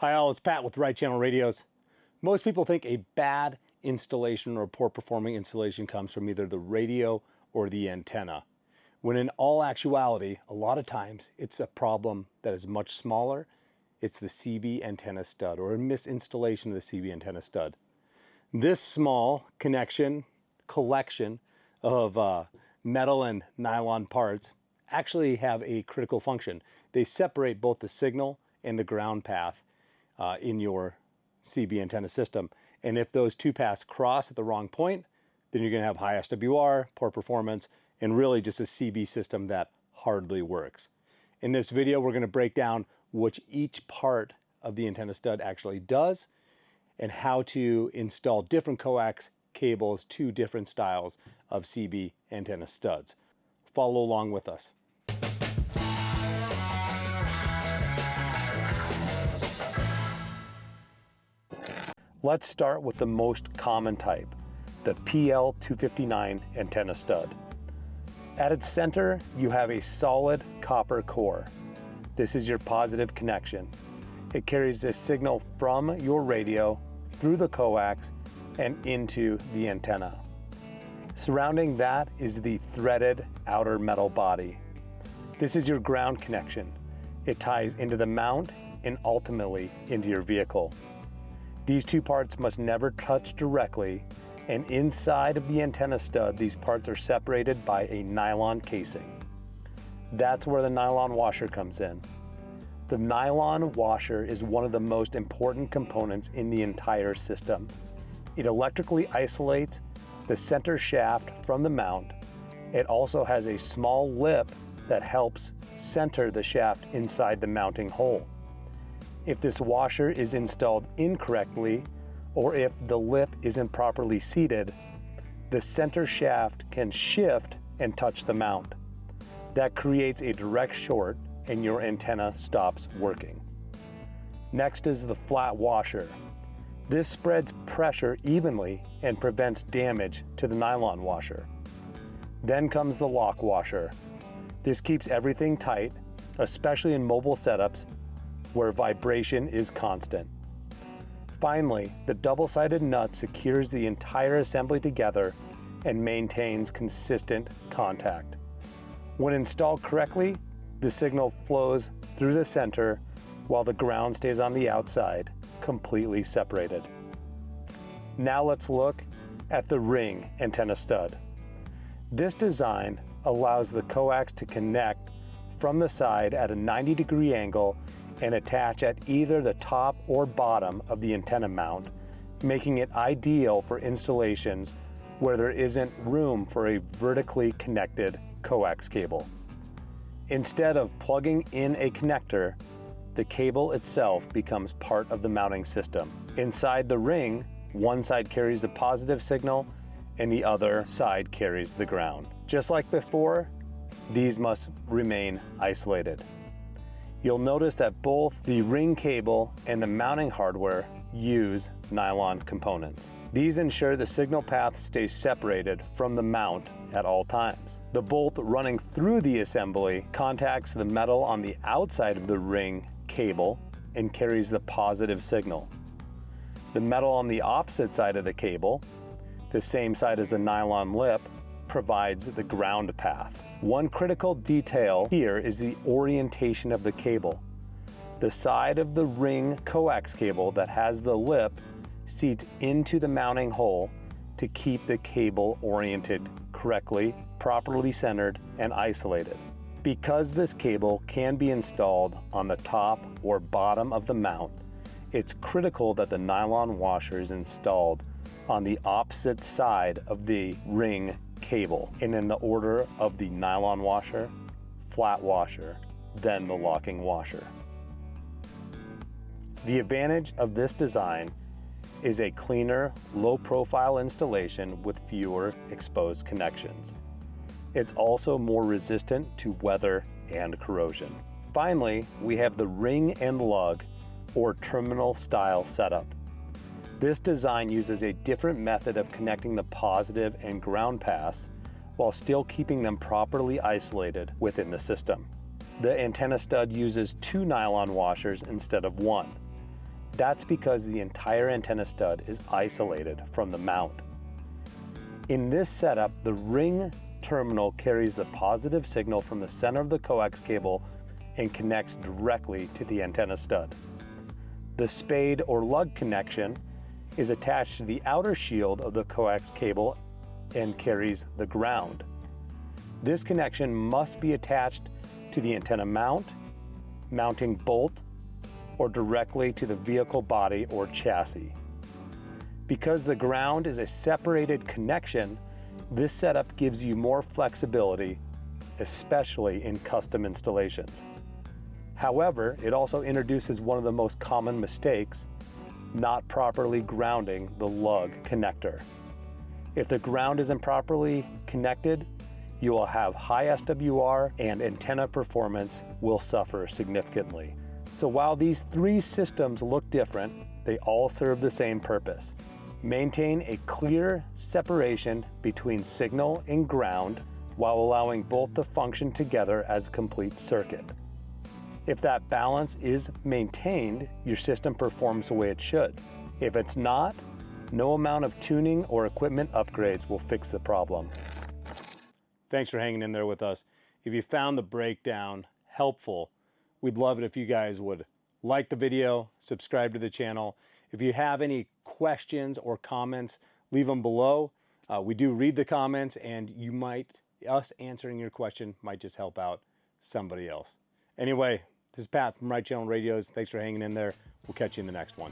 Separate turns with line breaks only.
Hi all, it's Pat with Right Channel Radios. Most people think a bad installation or poor performing installation comes from either the radio or the antenna, when in all actuality, a lot of times it's a problem that is much smaller. It's the CB antenna stud or a misinstallation of the CB antenna stud. This small collection of metal and nylon parts actually have a critical function. They separate both the signal and the ground path in your CB antenna system. And if those two paths cross at the wrong point, then you're going to have high SWR, poor performance, and really just a CB system that hardly works. In this video, we're going to break down which each part of the antenna stud actually does and how to install different coax cables to different styles of CB antenna studs. Follow along with us. Let's start with the most common type, the PL259 antenna stud. At its center, you have a solid copper core. This is your positive connection. It carries the signal from your radio through the coax and into the antenna. Surrounding that is the threaded outer metal body. This is your ground connection. It ties into the mount and ultimately into your vehicle. These two parts must never touch directly, and inside of the antenna stud, these parts are separated by a nylon casing. That's where the nylon washer comes in. The nylon washer is one of the most important components in the entire system. It electrically isolates the center shaft from the mount. It also has a small lip that helps center the shaft inside the mounting hole. If this washer is installed incorrectly, or if the lip isn't properly seated, the center shaft can shift and touch the mount. That creates a direct short and your antenna stops working. Next is the flat washer. This spreads pressure evenly and prevents damage to the nylon washer. Then comes the lock washer. This keeps everything tight, especially in mobile setups where vibration is constant. Finally, the double-sided nut secures the entire assembly together and maintains consistent contact. When installed correctly, the signal flows through the center while the ground stays on the outside, completely separated. Now let's look at the ring antenna stud. This design allows the coax to connect from the side at a 90-degree angle and attach at either the top or bottom of the antenna mount, making it ideal for installations where there isn't room for a vertically connected coax cable. Instead of plugging in a connector, the cable itself becomes part of the mounting system. Inside the ring, one side carries the positive signal and the other side carries the ground. Just like before, these must remain isolated. You'll notice that both the ring cable and the mounting hardware use nylon components. These ensure the signal path stays separated from the mount at all times. The bolt running through the assembly contacts the metal on the outside of the ring cable and carries the positive signal. The metal on the opposite side of the cable, the same side as the nylon lip, provides the ground path. One critical detail here is the orientation of the cable. The side of the ring coax cable that has the lip seats into the mounting hole to keep the cable oriented correctly, properly centered, and isolated. Because this cable can be installed on the top or bottom of the mount, it's critical that the nylon washer is installed on the opposite side of the ring cable and in the order of the nylon washer, flat washer, then the locking washer. The advantage of this design is a cleaner, low-profile installation with fewer exposed connections. It's also more resistant to weather and corrosion. Finally, we have the ring and lug or terminal style setup. This design uses a different method of connecting the positive and ground paths while still keeping them properly isolated within the system. The antenna stud uses 2 nylon washers instead of 1. That's because the entire antenna stud is isolated from the mount. In this setup, the ring terminal carries the positive signal from the center of the coax cable and connects directly to the antenna stud. The spade or lug connection is attached to the outer shield of the coax cable and carries the ground. This connection must be attached to the antenna mount, mounting bolt, or directly to the vehicle body or chassis. Because the ground is a separated connection, this setup gives you more flexibility, especially in custom installations. However, it also introduces one of the most common mistakes, not properly grounding the lug connector. If the ground isn't properly connected, you will have high SWR and antenna performance will suffer significantly. So while these three systems look different, they all serve the same purpose. Maintain a clear separation between signal and ground while allowing both to function together as a complete circuit. If that balance is maintained, your system performs the way it should. If it's not, no amount of tuning or equipment upgrades will fix the problem. Thanks for hanging in there with us. If you found the breakdown helpful, we'd love it if you guys would like the video, subscribe to the channel. If you have any questions or comments, leave them below. We do read the comments, and us answering your question might just help out somebody else. Anyway, this is Pat from Right Channel Radios. Thanks for hanging in there. We'll catch you in the next one.